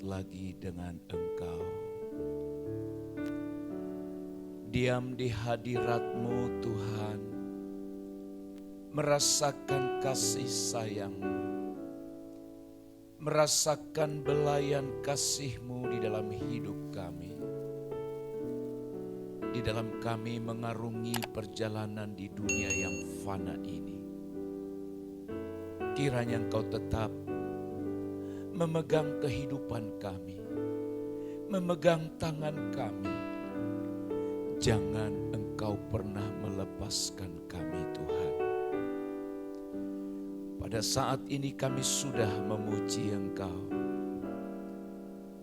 lagi dengan Engkau. Diam di hadirat-Mu Tuhan, merasakan kasih sayang-Mu, merasakan belayan kasih-Mu di dalam hidup kami. Di dalam kami mengarungi perjalanan di dunia yang fana ini. Kiranya Engkau tetap memegang kehidupan kami, memegang tangan kami. Jangan Engkau pernah melepaskan kami Tuhan. Pada saat ini kami sudah memuji Engkau.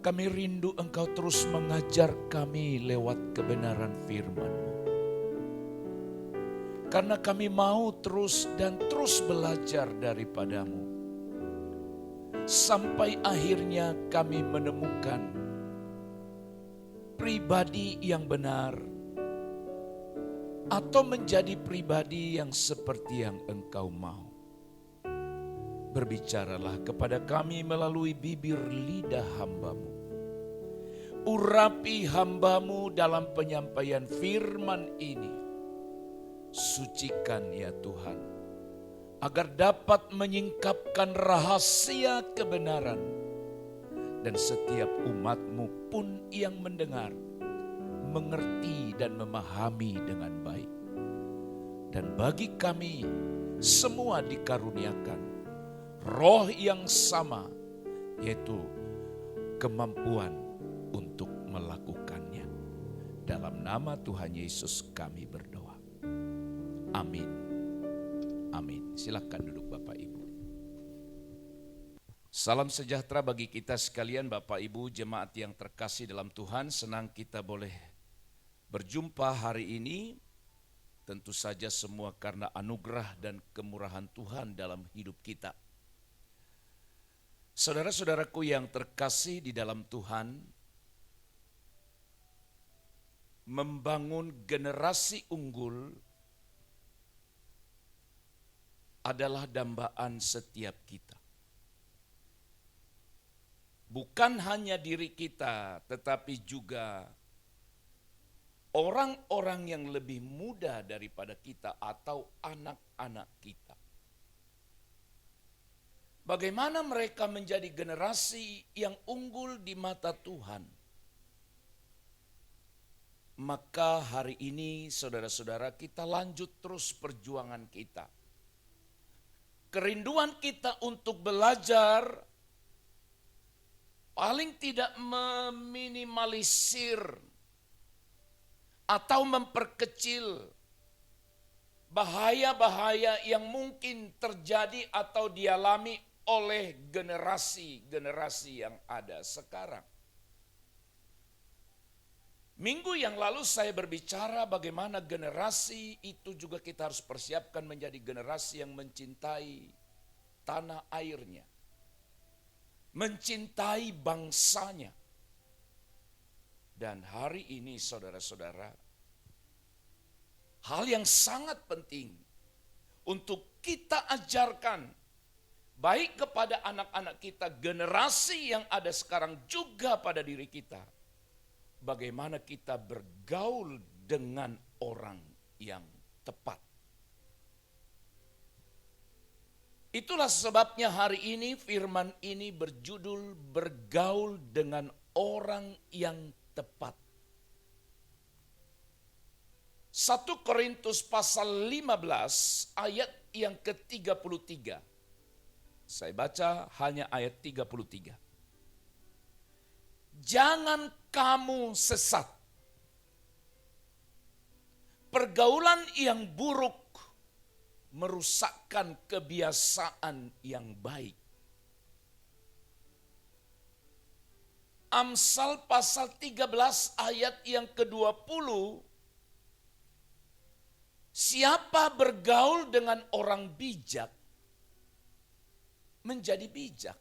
Kami rindu Engkau terus mengajar kami lewat kebenaran firman-Mu. Karena kami mau terus dan terus belajar daripada-Mu. Sampai akhirnya kami menemukan pribadi yang benar, atau menjadi pribadi yang seperti yang Engkau mau. Berbicaralah kepada kami melalui bibir lidah hamba-Mu. Urapi hamba-Mu dalam penyampaian firman ini. Sucikan ya Tuhan, agar dapat menyingkapkan rahasia kebenaran. Dan setiap umat-Mu pun yang mendengar, mengerti dan memahami dengan baik. Dan bagi kami semua dikaruniakan roh yang sama, yaitu kemampuan untuk melakukannya. Dalam nama Tuhan Yesus kami berdoa. Amin. Amin. Silakan duduk Bapak Ibu. Salam sejahtera bagi kita sekalian Bapak Ibu jemaat yang terkasih dalam Tuhan. Senang kita boleh berjumpa hari ini, tentu saja semua karena anugerah dan kemurahan Tuhan dalam hidup kita. Saudara-saudaraku yang terkasih di dalam Tuhan, membangun generasi unggul adalah dambaan setiap kita. Bukan hanya diri kita, tetapi juga orang-orang yang lebih muda daripada kita atau anak-anak kita. Bagaimana mereka menjadi generasi yang unggul di mata Tuhan? Maka hari ini saudara-saudara kita lanjut terus perjuangan kita. Kerinduan kita untuk belajar paling tidak meminimalisir atau memperkecil bahaya-bahaya yang mungkin terjadi atau dialami oleh generasi-generasi yang ada sekarang. Minggu yang lalu saya berbicara bagaimana generasi itu juga kita harus persiapkan menjadi generasi yang mencintai tanah airnya, mencintai bangsanya. Dan hari ini saudara-saudara, hal yang sangat penting untuk kita ajarkan baik kepada anak-anak kita, generasi yang ada sekarang juga pada diri kita. Bagaimana kita bergaul dengan orang yang tepat. Itulah sebabnya hari ini firman ini berjudul bergaul dengan orang yang tepat. 1 Korintus pasal 15 ayat yang ke-33. Saya baca hanya ayat 33. Jangan kamu sesat. Pergaulan yang buruk merusakkan kebiasaan yang baik. Amsal pasal 13 ayat yang ke-20. Siapa bergaul dengan orang bijak menjadi bijak.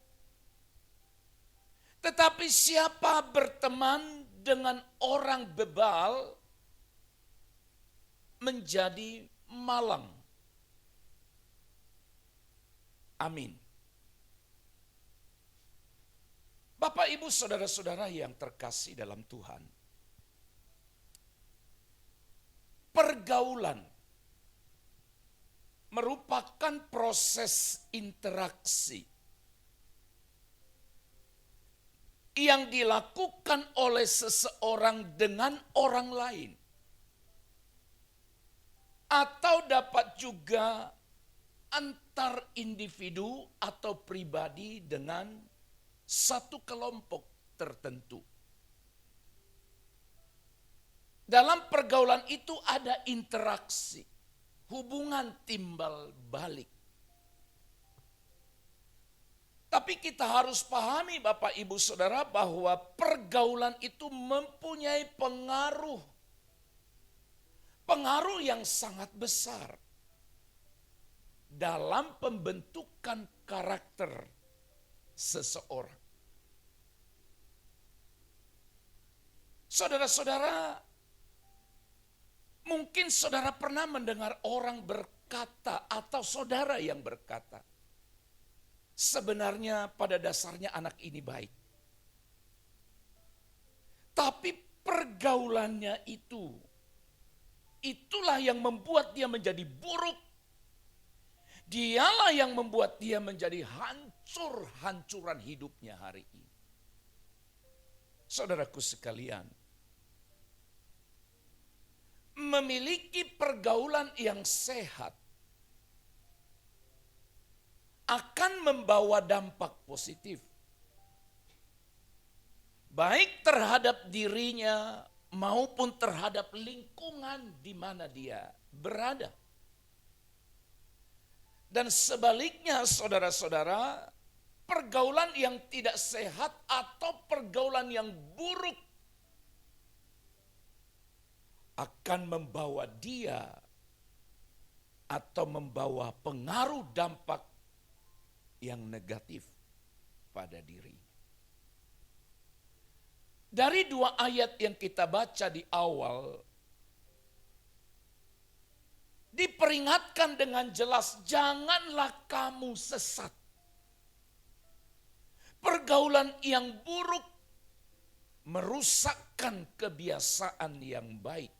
Tetapi siapa berteman dengan orang bebal menjadi malang. Amin. Bapak, Ibu, Saudara-saudara yang terkasih dalam Tuhan. Pergaulan merupakan proses interaksi yang dilakukan oleh seseorang dengan orang lain. Atau dapat juga antar individu atau pribadi dengan satu kelompok tertentu. Dalam pergaulan itu ada interaksi, hubungan timbal balik. Tapi kita harus pahami Bapak Ibu Saudara bahwa pergaulan itu mempunyai pengaruh yang sangat besar dalam pembentukan karakter seseorang. Saudara-saudara, mungkin saudara pernah mendengar orang berkata atau saudara yang berkata, sebenarnya pada dasarnya anak ini baik. Tapi pergaulannya itulah yang membuat dia menjadi buruk. Dialah yang membuat dia menjadi hancur-hancuran hidupnya hari ini. Saudaraku sekalian, memiliki pergaulan yang sehat akan membawa dampak positif. Baik terhadap dirinya maupun terhadap lingkungan di mana dia berada. Dan sebaliknya saudara-saudara, pergaulan yang tidak sehat atau pergaulan yang buruk akan membawa dia atau membawa pengaruh dampak yang negatif pada diri. Dari 2 ayat yang kita baca di awal, diperingatkan dengan jelas, janganlah kamu sesat. Pergaulan yang buruk merusakkan kebiasaan yang baik.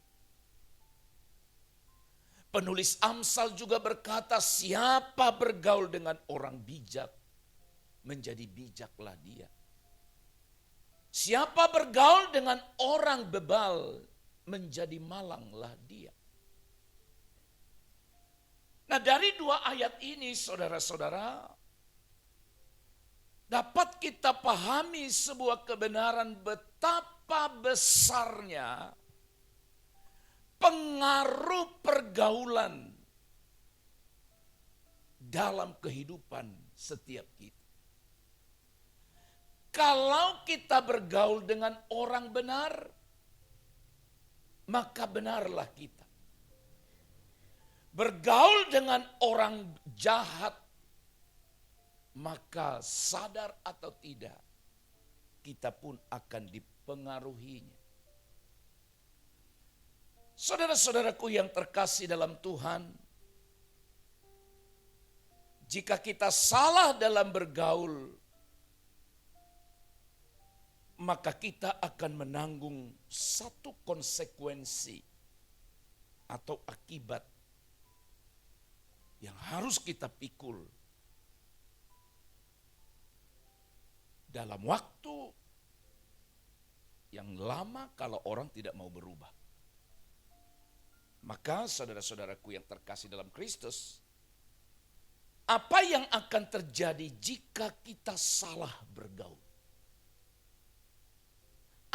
Penulis Amsal juga berkata, siapa bergaul dengan orang bijak, menjadi bijaklah dia. Siapa bergaul dengan orang bebal, menjadi malanglah dia. Nah, dari 2 ayat ini saudara-saudara, dapat kita pahami sebuah kebenaran betapa besarnya pengaruh pergaulan dalam kehidupan setiap kita. Kalau kita bergaul dengan orang benar, maka benarlah kita. Bergaul dengan orang jahat, maka sadar atau tidak, kita pun akan dipengaruhinya. Saudara-saudaraku yang terkasih dalam Tuhan, jika kita salah dalam bergaul, maka kita akan menanggung satu konsekuensi atau akibat yang harus kita pikul dalam waktu yang lama kalau orang tidak mau berubah. Maka saudara-saudaraku yang terkasih dalam Kristus, apa yang akan terjadi jika kita salah bergaul?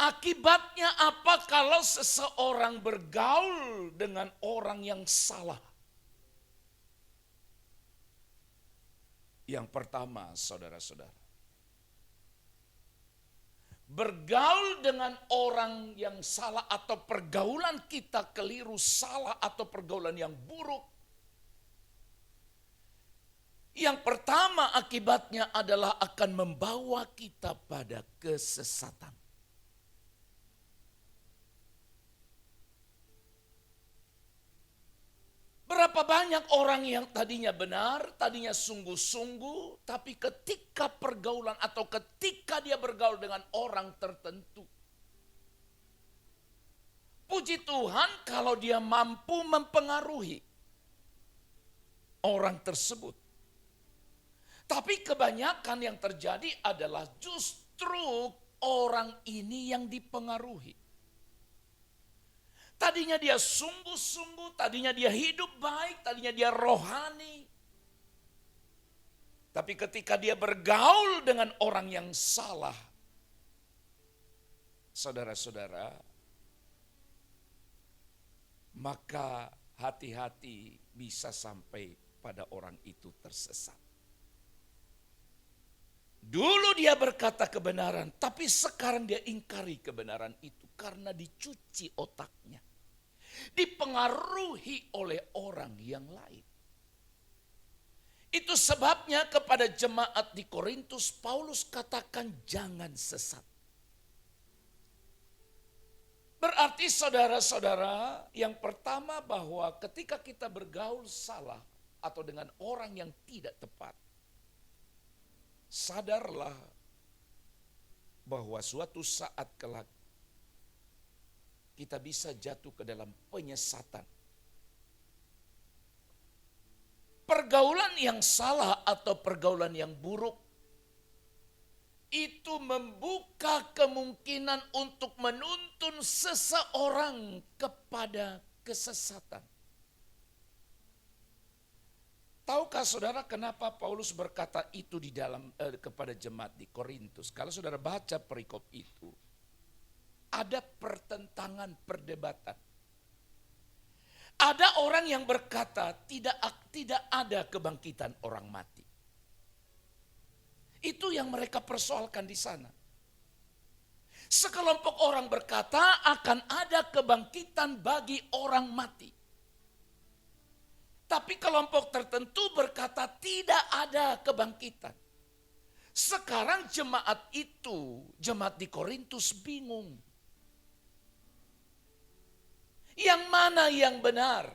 Akibatnya apa kalau seseorang bergaul dengan orang yang salah? Yang pertama, saudara-saudara, bergaul dengan orang yang salah atau pergaulan kita keliru, salah atau pergaulan yang buruk. Yang pertama akibatnya adalah akan membawa kita pada kesesatan. Berapa Betapa banyak orang yang tadinya benar, tadinya sungguh-sungguh, tapi ketika pergaulan atau ketika dia bergaul dengan orang tertentu, puji Tuhan kalau dia mampu mempengaruhi orang tersebut. Tapi kebanyakan yang terjadi adalah justru orang ini yang dipengaruhi. Tadinya dia sungguh-sungguh, tadinya dia hidup baik, tadinya dia rohani. Tapi ketika dia bergaul dengan orang yang salah, saudara-saudara, maka hati-hati bisa sampai pada orang itu tersesat. Dulu dia berkata kebenaran, tapi sekarang dia ingkari kebenaran itu karena dicuci otaknya. Dipengaruhi oleh orang yang lain. Itu sebabnya kepada jemaat di Korintus Paulus katakan jangan sesat. Berarti saudara-saudara, yang pertama bahwa ketika kita bergaul salah atau dengan orang yang tidak tepat, sadarlah bahwa suatu saat kelak kita bisa jatuh ke dalam penyesatan. Pergaulan yang salah atau pergaulan yang buruk itu membuka kemungkinan untuk menuntun seseorang kepada kesesatan. Tahukah saudara kenapa Paulus berkata itu di dalam kepada jemaat di Korintus? Kalau saudara baca perikop itu, ada pertentangan perdebatan. Ada orang yang berkata tidak ada kebangkitan orang mati. Itu yang mereka persoalkan di sana. Sekelompok orang berkata akan ada kebangkitan bagi orang mati. Tapi kelompok tertentu berkata tidak ada kebangkitan. Sekarang jemaat di Korintus bingung. Yang mana yang benar?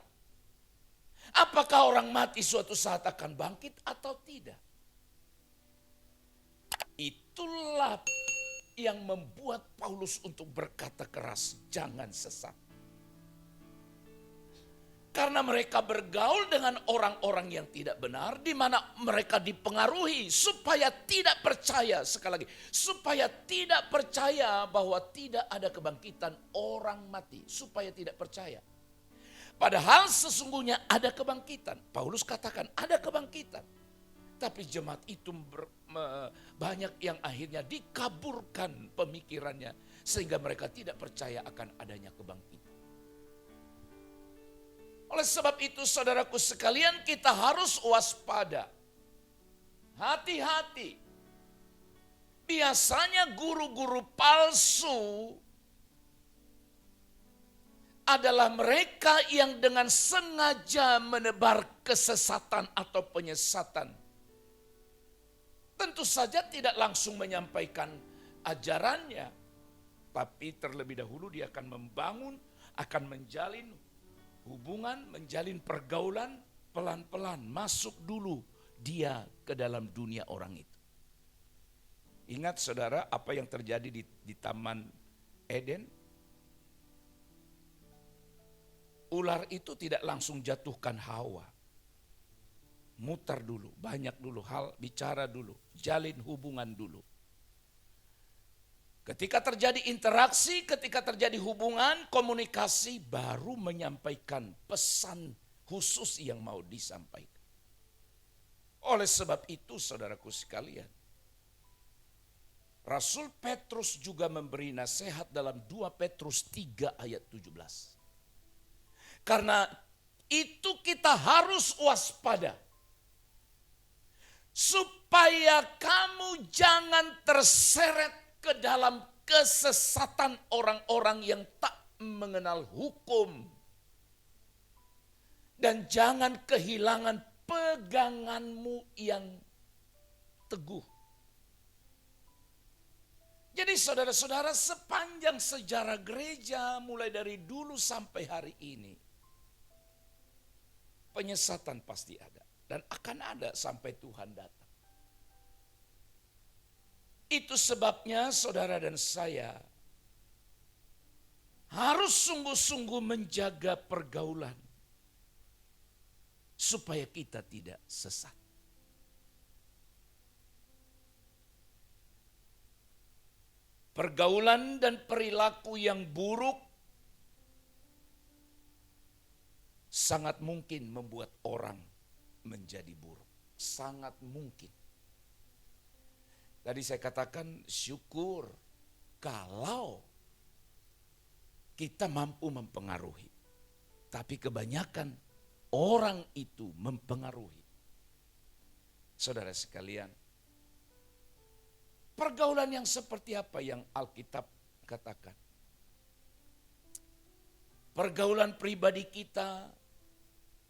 Apakah orang mati suatu saat akan bangkit atau tidak? Itulah yang membuat Paulus untuk berkata keras, jangan sesat. Karena mereka bergaul dengan orang-orang yang tidak benar, di mana mereka dipengaruhi supaya tidak percaya, sekali lagi, supaya tidak percaya bahwa tidak ada kebangkitan orang mati, supaya tidak percaya. Padahal sesungguhnya ada kebangkitan. Paulus katakan ada kebangkitan. Tapi jemaat itu banyak yang akhirnya dikaburkan pemikirannya, sehingga mereka tidak percaya akan adanya kebangkitan. Oleh sebab itu saudaraku sekalian, kita harus waspada. Hati-hati. Biasanya guru-guru palsu adalah mereka yang dengan sengaja menebar kesesatan atau penyesatan. Tentu saja tidak langsung menyampaikan ajarannya, tapi terlebih dahulu dia akan membangun, akan menjalin hubungan, menjalin pergaulan, pelan-pelan masuk dulu dia ke dalam dunia orang itu. Ingat saudara apa yang terjadi di Taman Eden? Ular itu tidak langsung jatuhkan Hawa. Muter dulu, banyak dulu hal, bicara dulu, jalin hubungan dulu. Ketika terjadi interaksi, ketika terjadi hubungan, komunikasi, baru menyampaikan pesan khusus yang mau disampaikan. Oleh sebab itu saudaraku sekalian, Rasul Petrus juga memberi nasihat dalam 2 Petrus 3 ayat 17. Karena itu kita harus waspada. Supaya kamu jangan terseret ke dalam kesesatan orang-orang yang tak mengenal hukum. Dan jangan kehilangan peganganmu yang teguh. Jadi saudara-saudara, sepanjang sejarah gereja mulai dari dulu sampai hari ini, penyesatan pasti ada. Dan akan ada sampai Tuhan datang. Itu sebabnya saudara dan saya harus sungguh-sungguh menjaga pergaulan. Supaya kita tidak sesat. Pergaulan dan perilaku yang buruk sangat mungkin membuat orang menjadi buruk. Sangat mungkin. Tadi saya katakan syukur kalau kita mampu mempengaruhi. Tapi kebanyakan orang itu mempengaruhi. Saudara sekalian, pergaulan yang seperti apa yang Alkitab katakan? Pergaulan pribadi kita,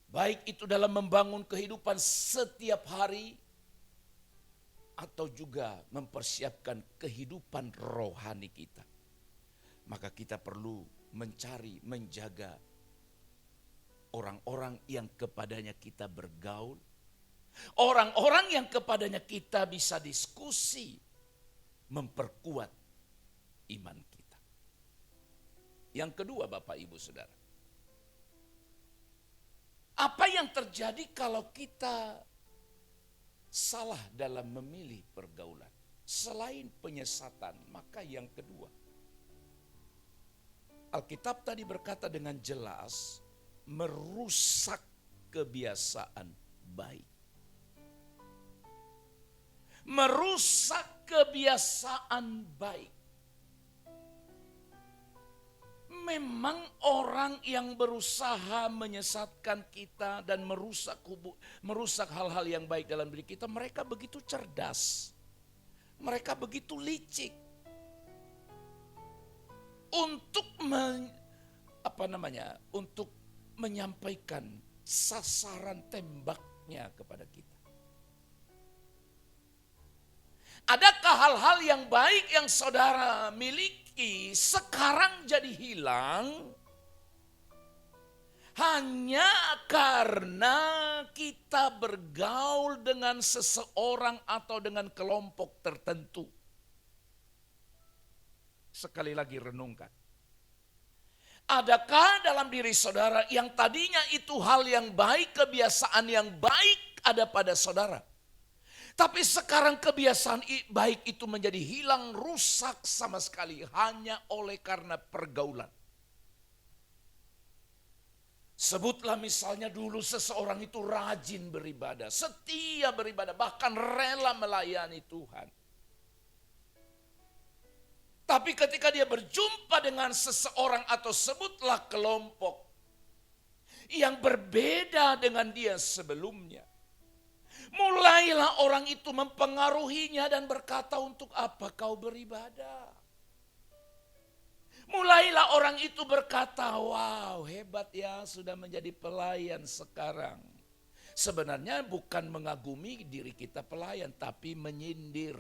baik itu dalam membangun kehidupan setiap hari, atau juga mempersiapkan kehidupan rohani kita. Maka kita perlu mencari, menjaga orang-orang yang kepadanya kita bergaul. Orang-orang yang kepadanya kita bisa diskusi, memperkuat iman kita. Yang kedua Bapak Ibu Saudara, apa yang terjadi kalau kita salah dalam memilih pergaulan? Selain penyesatan, maka yang kedua, Alkitab tadi berkata dengan jelas, merusak kebiasaan baik. Merusak kebiasaan baik. Memang orang yang berusaha menyesatkan kita dan merusak hal-hal yang baik dalam diri kita, mereka begitu cerdas. Mereka begitu licik. Untuk untuk menyampaikan sasaran tembaknya kepada kita. Adakah hal-hal yang baik yang saudara miliki sekarang jadi hilang hanya karena kita bergaul dengan seseorang atau dengan kelompok tertentu? Sekali lagi renungkan. Adakah dalam diri saudara yang tadinya itu hal yang baik, kebiasaan yang baik ada pada saudara? Tapi sekarang kebiasaan baik itu menjadi hilang, rusak sama sekali hanya oleh karena pergaulan. Sebutlah misalnya dulu seseorang itu rajin beribadah, setia beribadah, bahkan rela melayani Tuhan. Tapi ketika dia berjumpa dengan seseorang atau sebutlah kelompok yang berbeda dengan dia sebelumnya, mulailah orang itu mempengaruhinya dan berkata, untuk apa kau beribadah? Mulailah orang itu berkata, wow hebat ya sudah menjadi pelayan sekarang. Sebenarnya bukan mengagumi diri kita pelayan, tapi menyindir.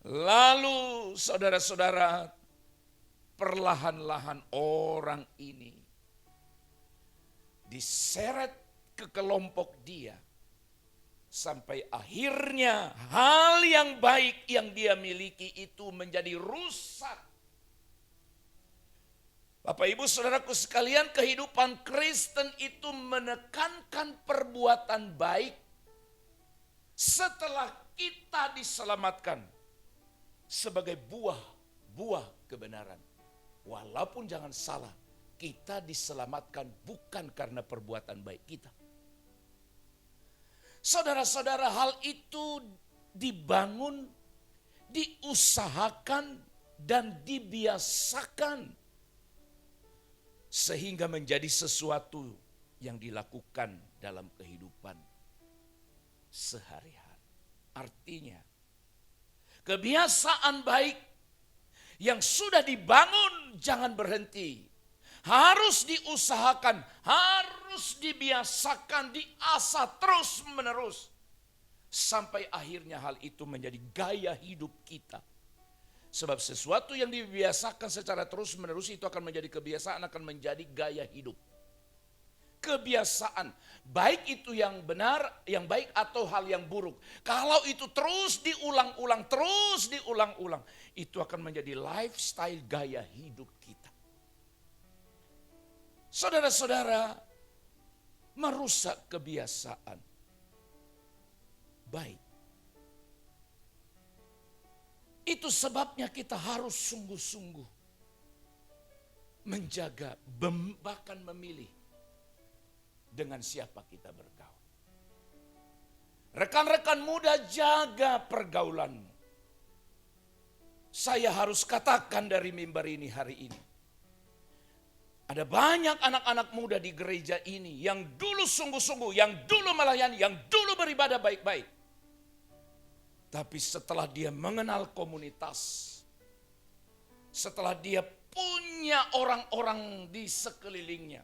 Lalu saudara-saudara, perlahan-lahan orang ini diseret ke kelompok dia. Sampai akhirnya hal yang baik yang dia miliki itu menjadi rusak. Bapak Ibu Saudaraku sekalian, kehidupan Kristen itu menekankan perbuatan baik setelah kita diselamatkan sebagai buah kebenaran. Walaupun jangan salah, kita diselamatkan bukan karena perbuatan baik kita. Saudara-saudara, hal itu dibangun, diusahakan, dan dibiasakan sehingga menjadi sesuatu yang dilakukan dalam kehidupan sehari-hari. Artinya, kebiasaan baik yang sudah dibangun jangan berhenti. Harus diusahakan, harus dibiasakan, diasah terus menerus. Sampai akhirnya hal itu menjadi gaya hidup kita. Sebab sesuatu yang dibiasakan secara terus menerus itu akan menjadi kebiasaan, akan menjadi gaya hidup. kebiasaan. Baik itu yang benar, yang baik atau hal yang buruk. Kalau itu terus diulang-ulang, itu akan menjadi lifestyle gaya hidup kita. Saudara-saudara, merusak kebiasaan baik. Itu sebabnya kita harus sungguh-sungguh menjaga, bahkan memilih dengan siapa kita bergaul. Rekan-rekan muda, jaga pergaulanmu. Saya harus katakan dari mimbar ini hari ini. Ada banyak anak-anak muda di gereja ini yang dulu sungguh-sungguh, yang dulu melayani, yang dulu beribadah baik-baik. Tapi setelah dia mengenal komunitas, setelah dia punya orang-orang di sekelilingnya,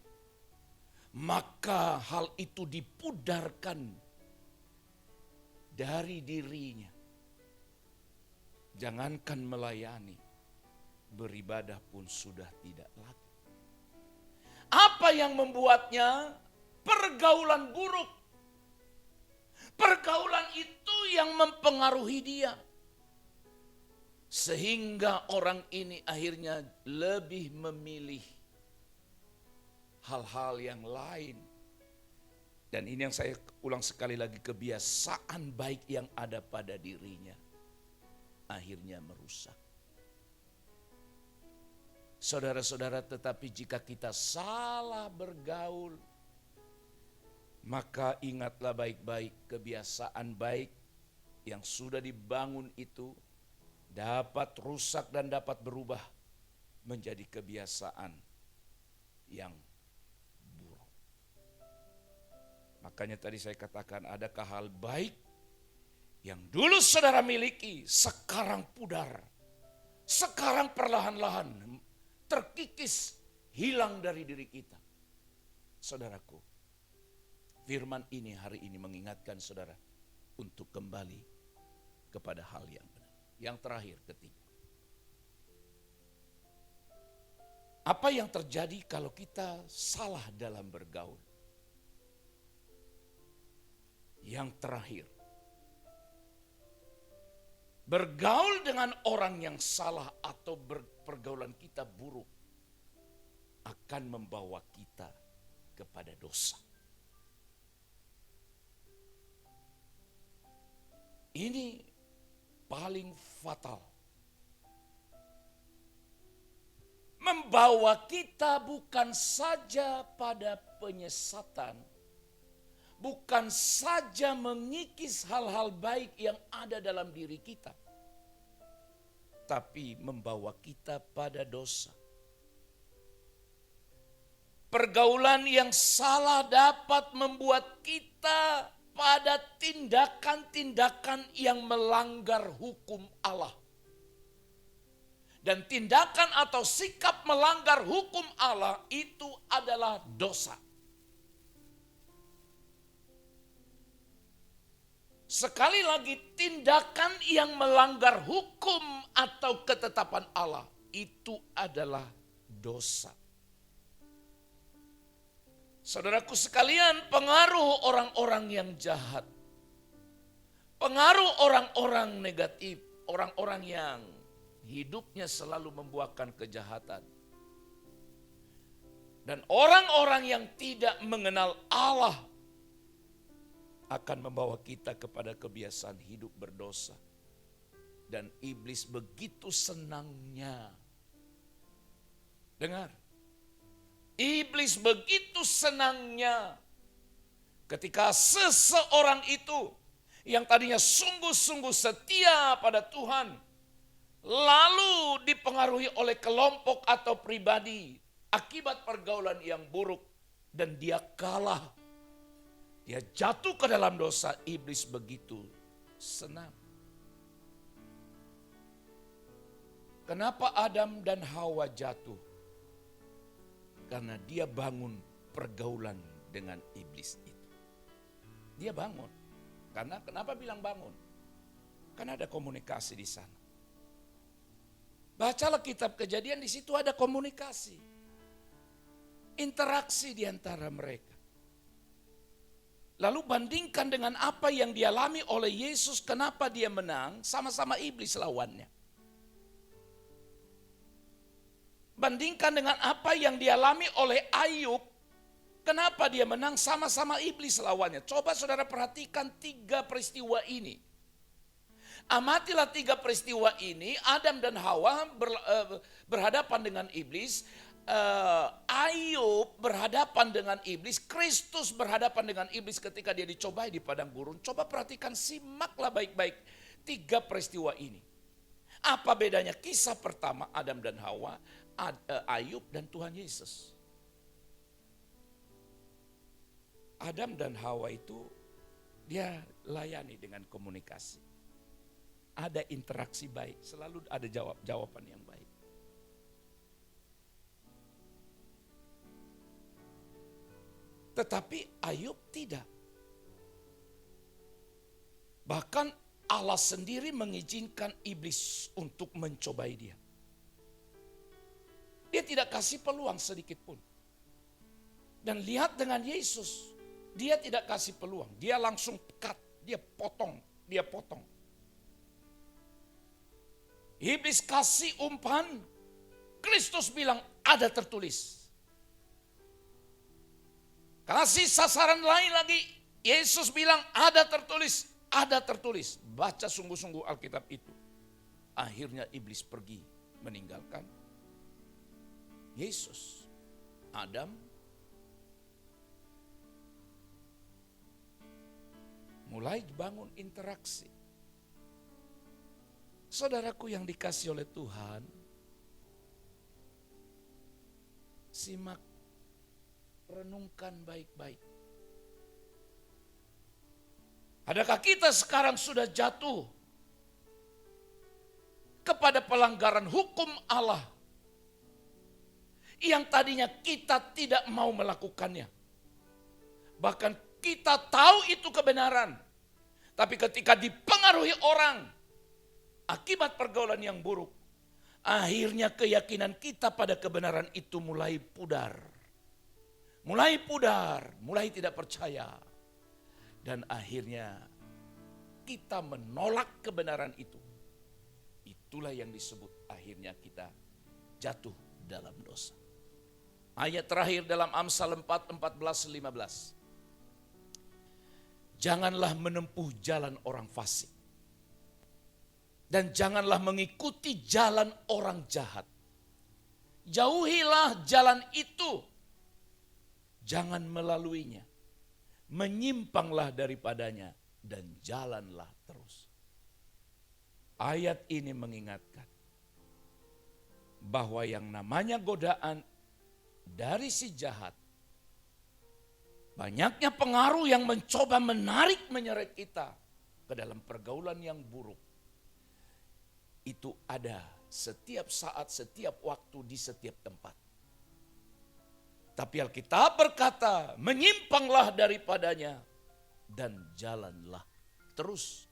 maka hal itu dipudarkan dari dirinya. Jangankan melayani, beribadah pun sudah tidak lagi. Apa yang membuatnya? Pergaulan buruk. Pergaulan itu yang mempengaruhi dia. Sehingga orang ini akhirnya lebih memilih hal-hal yang lain. Dan ini yang saya ulang sekali lagi, kebiasaan baik yang ada pada dirinya akhirnya merusak. Saudara-saudara, tetapi jika kita salah bergaul, maka ingatlah baik-baik, kebiasaan baik yang sudah dibangun itu dapat rusak dan dapat berubah menjadi kebiasaan yang buruk. Makanya tadi saya katakan, adakah hal baik yang dulu saudara miliki sekarang pudar, sekarang perlahan-lahan terkikis, hilang dari diri kita. Saudaraku, firman ini hari ini mengingatkan saudara untuk kembali kepada hal yang benar. Yang terakhir, ketiga. Apa yang terjadi kalau kita salah dalam bergaul? Yang terakhir, bergaul dengan orang yang salah atau pergaulan kita buruk akan membawa kita kepada dosa. Ini paling fatal. Membawa kita bukan saja pada penyesatan, bukan saja mengikis hal-hal baik yang ada dalam diri kita, tapi membawa kita pada dosa. Pergaulan yang salah dapat membuat kita pada tindakan-tindakan yang melanggar hukum Allah. Dan tindakan atau sikap melanggar hukum Allah itu adalah dosa. Sekali lagi, tindakan yang melanggar hukum atau ketetapan Allah itu adalah dosa. Saudaraku sekalian, pengaruh orang-orang yang jahat, pengaruh orang-orang negatif, orang-orang yang hidupnya selalu membuahkan kejahatan, dan orang-orang yang tidak mengenal Allah akan membawa kita kepada kebiasaan hidup berdosa. Dan iblis begitu senangnya. Dengar. Iblis begitu senangnya ketika seseorang itu yang tadinya sungguh-sungguh setia pada Tuhan, lalu dipengaruhi oleh kelompok atau pribadi akibat pergaulan yang buruk, dan dia kalah. Dia jatuh ke dalam dosa. Iblis begitu senang. Kenapa Adam dan Hawa jatuh? Karena dia bangun pergaulan dengan iblis itu. Dia bangun. Karena kenapa bilang bangun? Karena ada komunikasi di sana. Bacalah kitab Kejadian, di situ ada komunikasi. Interaksi di antara mereka. Lalu bandingkan dengan apa yang dialami oleh Yesus, kenapa dia menang, sama-sama iblis lawannya. Bandingkan dengan apa yang dialami oleh Ayub, kenapa dia menang, sama-sama iblis lawannya. Coba saudara perhatikan 3 peristiwa ini. Amatilah 3 peristiwa ini, Adam dan Hawa berhadapan dengan iblis, Ayub berhadapan dengan iblis, Kristus berhadapan dengan iblis ketika dia dicobai di padang gurun. Coba perhatikan, simaklah baik-baik 3 peristiwa ini. Apa bedanya kisah pertama Adam dan Hawa, Ayub dan Tuhan Yesus? Adam dan Hawa itu dia layani dengan komunikasi. Ada interaksi baik, selalu ada jawaban yang baik. Tetapi Ayub tidak. Bahkan Allah sendiri mengizinkan iblis untuk mencobai dia. Dia tidak kasih peluang sedikit pun. Dan lihat dengan Yesus, dia tidak kasih peluang. Dia langsung cut, dia potong. Iblis kasih umpan, Kristus bilang ada tertulis. Kasih sasaran lain lagi, Yesus bilang ada tertulis, ada tertulis. Baca sungguh-sungguh Alkitab itu. Akhirnya iblis pergi meninggalkan Yesus. Adam mulai dibangun interaksi. Saudaraku yang dikasih oleh Tuhan, simak, renungkan baik-baik. Adakah kita sekarang sudah jatuh kepada pelanggaran hukum Allah yang tadinya kita tidak mau melakukannya? Bahkan kita tahu itu kebenaran, tapi ketika dipengaruhi orang, akibat pergaulan yang buruk, akhirnya keyakinan kita pada kebenaran itu mulai pudar. Mulai tidak percaya. Dan akhirnya kita menolak kebenaran itu. Itulah yang disebut akhirnya kita jatuh dalam dosa. Ayat terakhir dalam Amsal 4, 14, 15. Janganlah menempuh jalan orang fasik. Dan janganlah mengikuti jalan orang jahat. Jauhilah jalan itu. Jangan melaluinya. Menyimpanglah daripadanya dan jalanlah terus. Ayat ini mengingatkan bahwa yang namanya godaan dari si jahat, banyaknya pengaruh yang mencoba menyeret kita ke dalam pergaulan yang buruk. Itu ada setiap saat, setiap waktu, di setiap tempat. Tapi Alkitab berkata, menyimpanglah daripadanya dan jalanlah terus.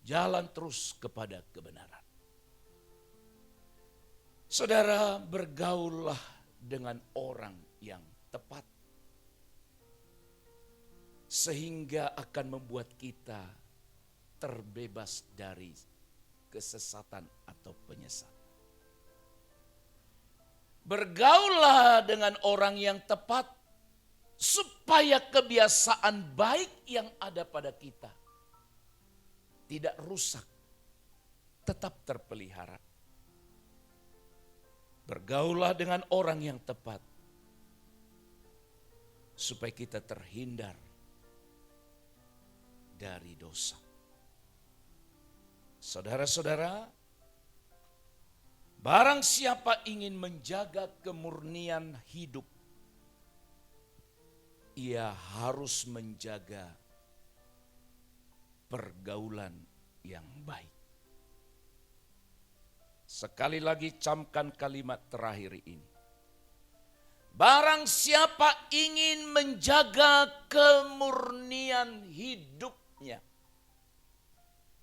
Jalan terus kepada kebenaran. Saudara, bergaullah dengan orang yang tepat. Sehingga akan membuat kita terbebas dari kesesatan atau penyesatan. Bergaullah dengan orang yang tepat supaya kebiasaan baik yang ada pada kita tidak rusak, tetap terpelihara. Bergaullah dengan orang yang tepat supaya kita terhindar dari dosa. Saudara-saudara, barang siapa ingin menjaga kemurnian hidup, ia harus menjaga pergaulan yang baik. Sekali lagi camkan kalimat terakhir ini. Barang siapa ingin menjaga kemurnian hidupnya,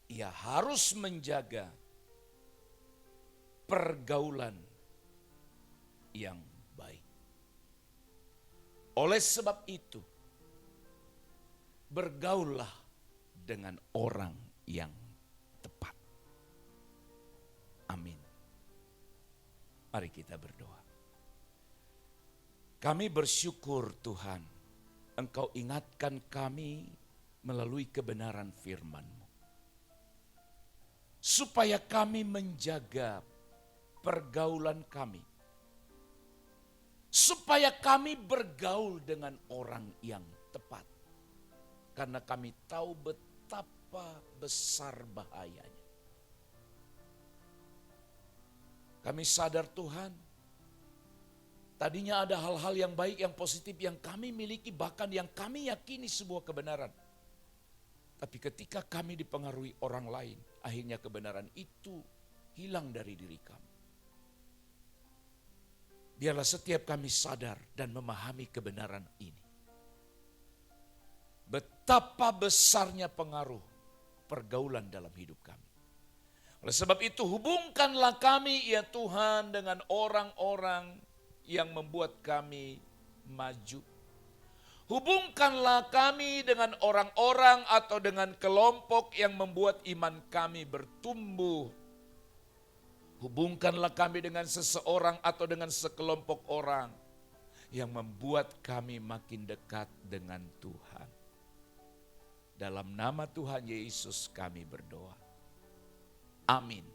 ia harus menjaga pergaulan yang baik. Oleh sebab itu, bergaullah dengan orang yang tepat. Amin. Mari kita berdoa. Kami bersyukur Tuhan, Engkau ingatkan kami melalui kebenaran firman-Mu. Supaya kami menjaga pergaulan kami. Supaya kami bergaul dengan orang yang tepat. Karena kami tahu betapa besar bahayanya. Kami sadar Tuhan, tadinya ada hal-hal yang baik, yang positif yang kami miliki, bahkan yang kami yakini sebuah kebenaran. Tapi ketika kami dipengaruhi orang lain, akhirnya kebenaran itu hilang dari diri kami. Biarlah setiap kami sadar dan memahami kebenaran ini. Betapa besarnya pengaruh pergaulan dalam hidup kami. Oleh sebab itu hubungkanlah kami ya Tuhan dengan orang-orang yang membuat kami maju. Hubungkanlah kami dengan orang-orang atau dengan kelompok yang membuat iman kami bertumbuh. Hubungkanlah kami dengan seseorang atau dengan sekelompok orang yang membuat kami makin dekat dengan Tuhan. Dalam nama Tuhan Yesus kami berdoa. Amin.